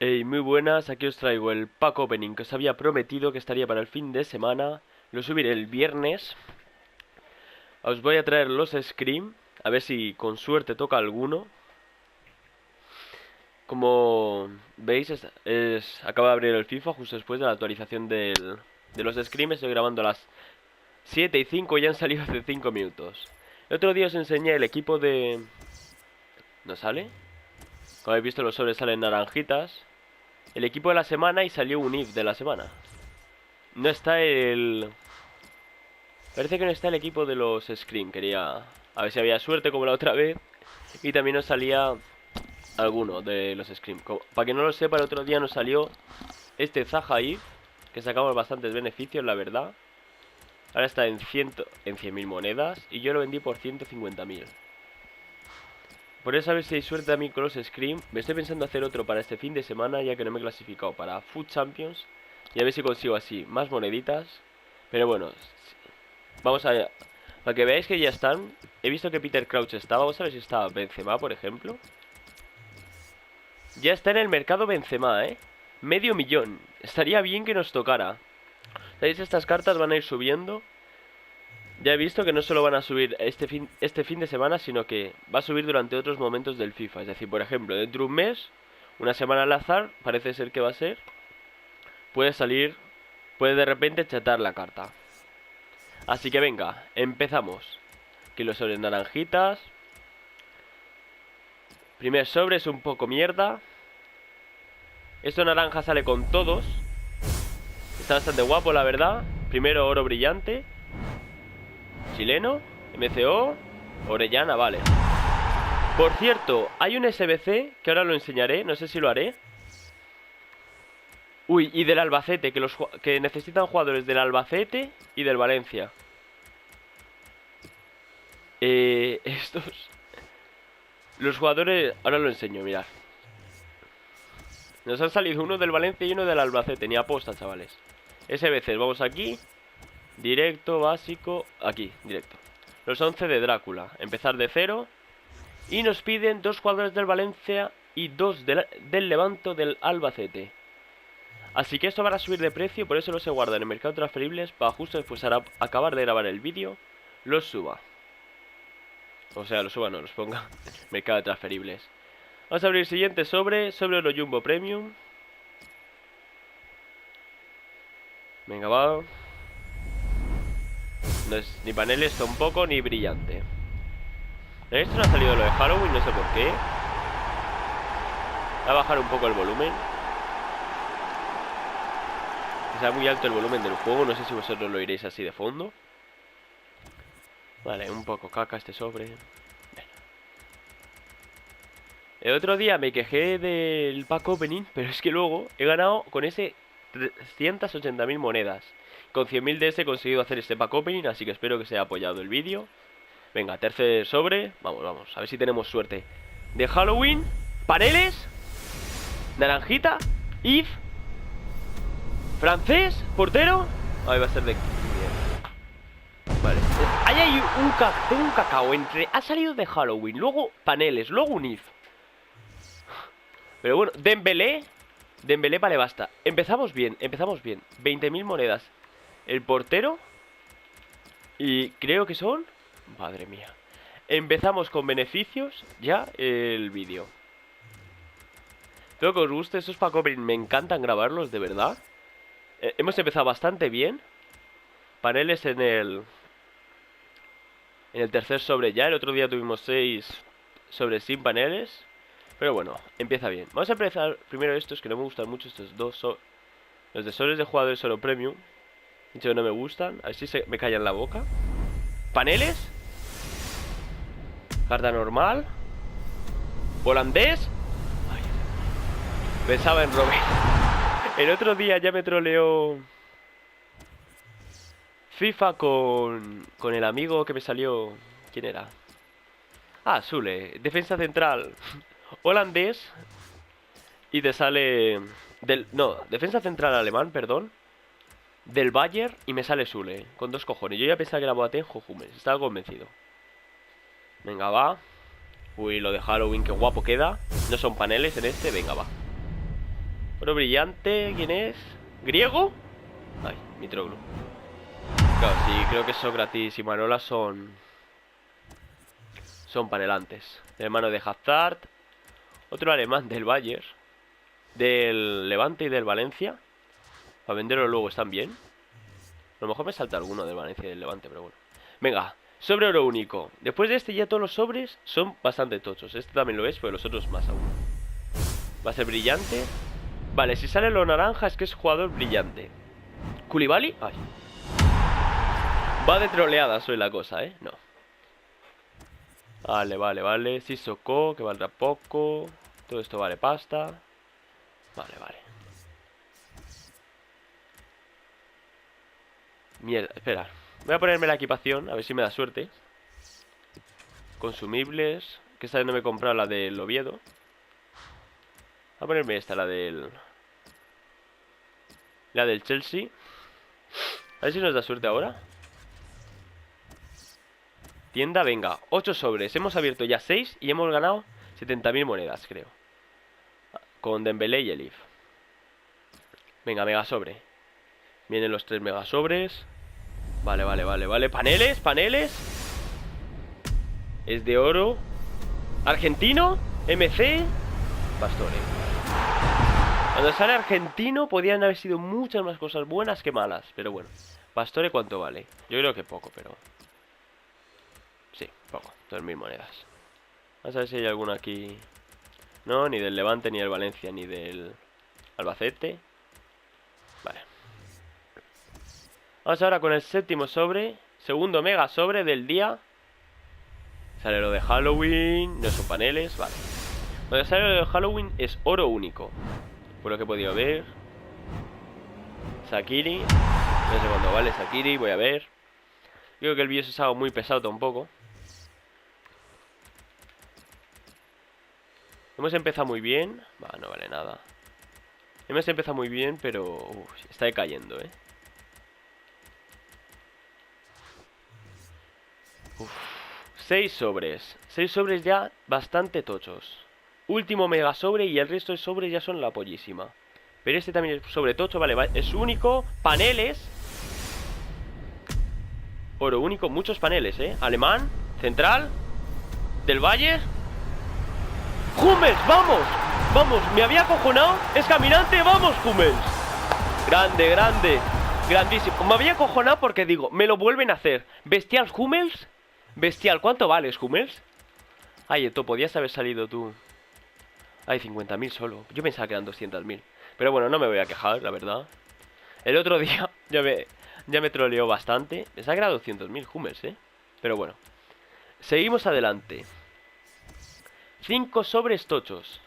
Hey, muy buenas, aquí os traigo el pack opening que os había prometido que estaría para el fin de semana. Lo subiré el viernes. Os voy a traer los Scream, a ver si con suerte toca alguno. Como veis, acaba de abrir el FIFA justo después de la actualización de los Scream. Estoy grabando a las 7:05 y ya han salido hace 5 minutos. El otro día os enseñé el equipo de... ¿No sale? Como habéis visto, los sobres salen naranjitas. El equipo de la semana y salió un if de la semana. No está el... Parece que no está el equipo de los Scream. Quería a ver si había suerte como la otra vez. Y también nos salía alguno de los Scream. Para que no lo sepa, el otro día nos salió este Zaha If, que sacamos bastantes beneficios, la verdad. Ahora está en 100.000 monedas y yo lo vendí por 150.000. Por eso a ver si hay suerte a mí con los Scream. Me estoy pensando hacer otro para este fin de semana, ya que no me he clasificado para Food Champions. Y a ver si consigo así más moneditas. Pero bueno, vamos a... Para que veáis que ya están. He visto que Peter Crouch está. Vamos a ver si está Benzema, por ejemplo. Ya está en el mercado Benzema, ¿eh? 500.000. Estaría bien que nos tocara. ¿Sabéis? Estas cartas van a ir subiendo. Ya he visto que no solo van a subir este fin de semana, sino que va a subir durante otros momentos del FIFA. Es decir, por ejemplo, dentro de un mes, una semana al azar, parece ser que va a ser, puede salir, puede de repente chatar la carta. Así que venga, empezamos. Aquí los sobres naranjitas. Primer sobre es un poco mierda. Esto naranja sale con todos. Está bastante guapo, la verdad. Primero oro brillante. Chileno, MCO, Orellana, vale. Por cierto, hay un SBC que ahora lo enseñaré, no sé si lo haré. Uy, y del Albacete, que necesitan jugadores del Albacete y del Valencia. Estos... Los jugadores... Ahora lo enseño, mirad. Nos han salido uno del Valencia y uno del Albacete, ni aposta, chavales. SBC, vamos aquí. Directo, básico, aquí, directo. Los 11 de Drácula, empezar de cero. Y nos piden 2 jugadores del Valencia y 2 del Levanto del Albacete. Así que esto va a subir de precio, por eso los he guardado en el mercado de transferibles, para justo después de acabar de grabar el vídeo, los suba. O sea, los suba, no, los ponga en el mercado de transferibles. Vamos a abrir el siguiente sobre Oro Jumbo Premium. Venga, va. No es ni paneles tampoco, ni brillante. Esto no ha salido lo de Halloween, no sé por qué. Voy a bajar un poco el volumen. Está muy alto el volumen del juego, no sé si vosotros lo iréis así de fondo. Vale, un poco caca este sobre. El otro día me quejé del pack opening, pero es que luego he ganado con ese 380.000 monedas. Con 100.000 de ese he conseguido hacer este pack opening, así que espero que se haya apoyado el vídeo. Venga, tercer sobre. Vamos, vamos, a ver si tenemos suerte. De Halloween, paneles, naranjita, If, francés, portero. Ahí va a ser de... Vale. Ahí hay tengo un cacao entre... Ha salido de Halloween, luego paneles, luego un If. Pero bueno, Dembélé, vale, basta. Empezamos bien, 20.000 monedas. El portero. Y creo que son... Madre mía. Empezamos con beneficios ya el vídeo. Espero que os guste, esos pack opening me encantan grabarlos, de verdad. Hemos empezado bastante bien. Paneles en el tercer sobre ya. El otro día tuvimos 6 sobres sin paneles. Pero bueno, empieza bien. Vamos a empezar primero estos que no me gustan mucho. Estos dos los de sobres de jugadores solo premium. De hecho no me gustan. A ver si me callan la boca. Paneles. Carta normal. Holandés. Ay, pensaba en Robin. El otro día ya me troleó FIFA con el amigo que me salió. ¿Quién era? Ah, Zule. Defensa central holandés. Y te sale no, defensa central alemán, perdón, del Bayern. Y me sale Zule, con 2 cojones. Yo ya pensaba que era Boateng, Jujumes, estaba convencido. Venga, va. Uy, lo de Halloween, qué guapo queda. No son paneles en este, venga, va. Oro brillante, ¿quién es? ¿Griego? Ay, Mitroglou. Claro, sí, creo que Sócrates y Manola son panelantes. El hermano de Hazard. Otro alemán del Bayern, del Levante y del Valencia. Para venderlo luego, están bien. A lo mejor me salta alguno del Valencia y del Levante, pero bueno. Venga, sobre oro único. Después de este ya todos los sobres son bastante tochos. Este también lo es, pero los otros más aún. Va a ser brillante. Vale, si sale lo naranja es que es jugador brillante. ¿Koulibaly? Ay. Va de troleada, soy la cosa, ¿eh? No. Vale, vale, vale. Sissoko, que valdrá poco. Todo esto vale pasta. Vale, vale. Mierda, espera. Voy a ponerme la equipación, a ver si me da suerte. Consumibles. Que esta vez no me he comprado la del Oviedo. Voy a ponerme esta, la del Chelsea. A ver si nos da suerte ahora. Tienda, venga, 8 sobres. Hemos abierto ya 6 y hemos ganado 70.000 monedas, creo. Con Dembélé y Elif. Venga, mega sobre. Vienen los 3 mega sobres. Vale, vale, vale, vale. Paneles, paneles. Es de oro. Argentino, MC, Pastore. Cuando sale argentino podían haber sido muchas más cosas buenas que malas. Pero bueno, Pastore, ¿cuánto vale? Yo creo que poco, pero... sí, poco, 2.000 monedas. Vamos a ver si hay alguno aquí. No, ni del Levante, ni del Valencia, ni del Albacete. Vale. Vamos ahora con el séptimo sobre. Segundo mega sobre del día. Sale lo de Halloween. No son paneles, vale. Cuando sale lo de Halloween es oro único, por lo que he podido ver. Shaqiri. No sé cuándo vale Shaqiri, voy a ver. Creo que el vídeo se ha estado muy pesado tampoco. Hemos empezado muy bien. Va, no vale nada. Hemos empezado muy bien, pero está decayendo, ¿eh? 6 sobres. 6 sobres ya bastante tochos. Último mega sobre y el resto de sobres ya son la pollísima. Pero este también es sobre tocho, vale, es único. Paneles. Oro único, muchos paneles, Alemán, central, del Valle. ¡Hummels, vamos! ¡Vamos! Me había acojonado. Es caminante, ¡vamos, Hummels! Grande, grande. Grandísimo. Me había acojonado porque digo, me lo vuelven a hacer. Bestial Hummels. Bestial, ¿cuánto vales, Hummels? Ay, Eto, podías haber salido tú. Ay, 50.000 solo. Yo pensaba que eran 200.000. Pero bueno, no me voy a quejar, la verdad. El otro día ya me troleó bastante. Pensaba que era 200.000 Hummels, Pero bueno. Seguimos adelante. 5 sobres tochos.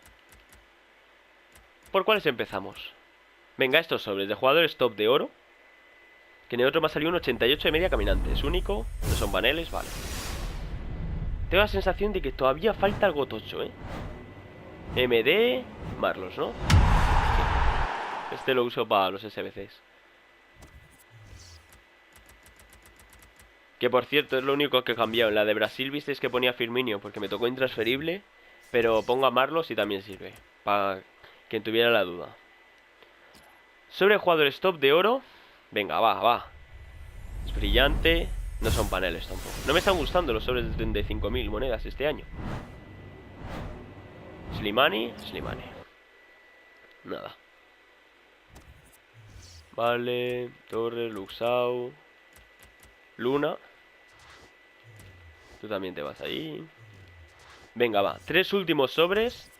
¿Por cuáles empezamos? Venga, estos sobres de jugadores top de oro. Que en el otro me ha salido un 88 de media caminante. Es único, no son paneles, vale. Tengo la sensación de que todavía falta algo tocho, MD, Marlos, ¿no? Sí. Este lo uso para los SBCs. Que por cierto es lo único que he cambiado. En la de Brasil visteis que ponía Firmino porque me tocó intransferible. Pero pongo a Marlos y también sirve, para quien tuviera la duda. Sobre jugadores top de oro. Venga, va. Es brillante. No son paneles tampoco. No me están gustando los sobres de 35.000 monedas este año. Slimani. Nada. Vale. Torres, Luxau. Luna. Tú también te vas ahí. Venga, va. 3 últimos sobres.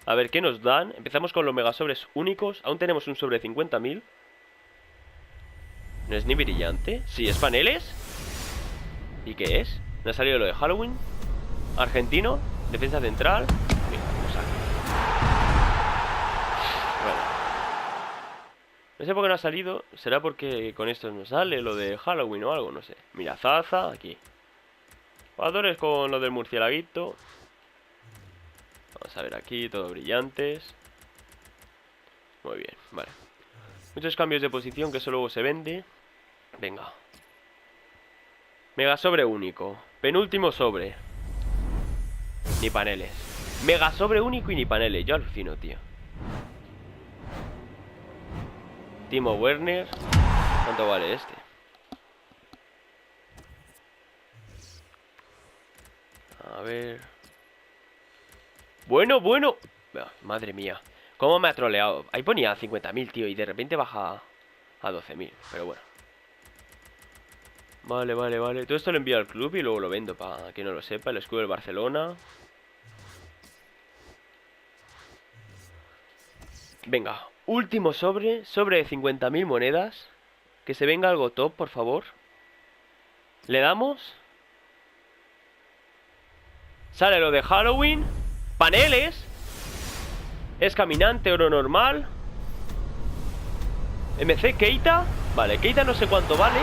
A ver qué nos dan. Empezamos con los megasobres únicos. Aún tenemos un sobre 50.000. ¿No es ni brillante? Sí, es paneles. ¿Y qué es? ¿No ha salido lo de Halloween? Argentino. Defensa central. Mira, no sale. Bueno. No sé por qué no ha salido. Será porque con esto no sale lo de Halloween o algo, no sé. Mira, Zaza, aquí. Jugadores con lo del murciélaguito. Vamos a ver aquí, todo brillantes. Muy bien, vale. Muchos cambios de posición que eso luego se vende. Venga. Mega sobre único. Penúltimo sobre. Ni paneles. Mega sobre único y ni paneles. Yo alucino, tío. Timo Werner. ¿Cuánto vale este? A ver. Bueno, bueno. Madre mía. ¿Cómo me ha troleado? Ahí ponía 50.000, tío, y de repente baja a 12.000. Pero bueno. Vale, vale, vale. Todo esto lo envío al club y luego lo vendo para quien no lo sepa. El escudo del Barcelona. Venga, último sobre. Sobre de 50.000 monedas. Que se venga algo top, por favor. Le damos. Sale lo de Halloween. Paneles. Es caminante, oro normal. MC Keita. Vale, Keita no sé cuánto vale.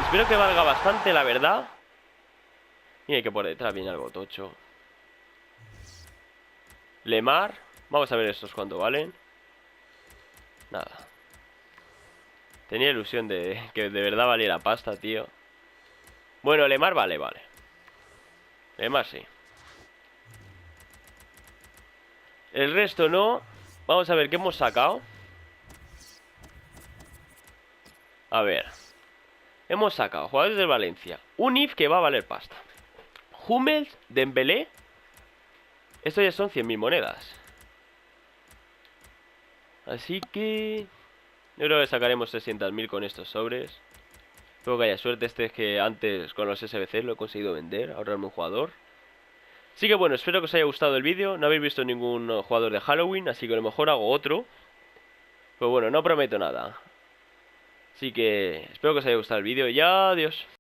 Espero que valga bastante, la verdad. Mira que por detrás viene algo tocho. Lemar. Vamos a ver estos cuánto valen. Nada. Tenía ilusión de que de verdad valiera pasta, tío. Bueno, Lemar vale, vale. Lemar sí. El resto no. Vamos a ver qué hemos sacado. A ver. Hemos sacado jugadores del Valencia. Un IF que va a valer pasta. Hummels, Dembélé. Esto ya son 100.000 monedas. Así que... yo creo que sacaremos 300.000 con estos sobres. Espero que haya suerte. Este es que antes con los SBC lo he conseguido vender, ahorrarme un jugador. Así que bueno, espero que os haya gustado el vídeo. No habéis visto ningún jugador de Halloween, así que a lo mejor hago otro. Pero bueno, no prometo nada. Así que espero que os haya gustado el vídeo y adiós.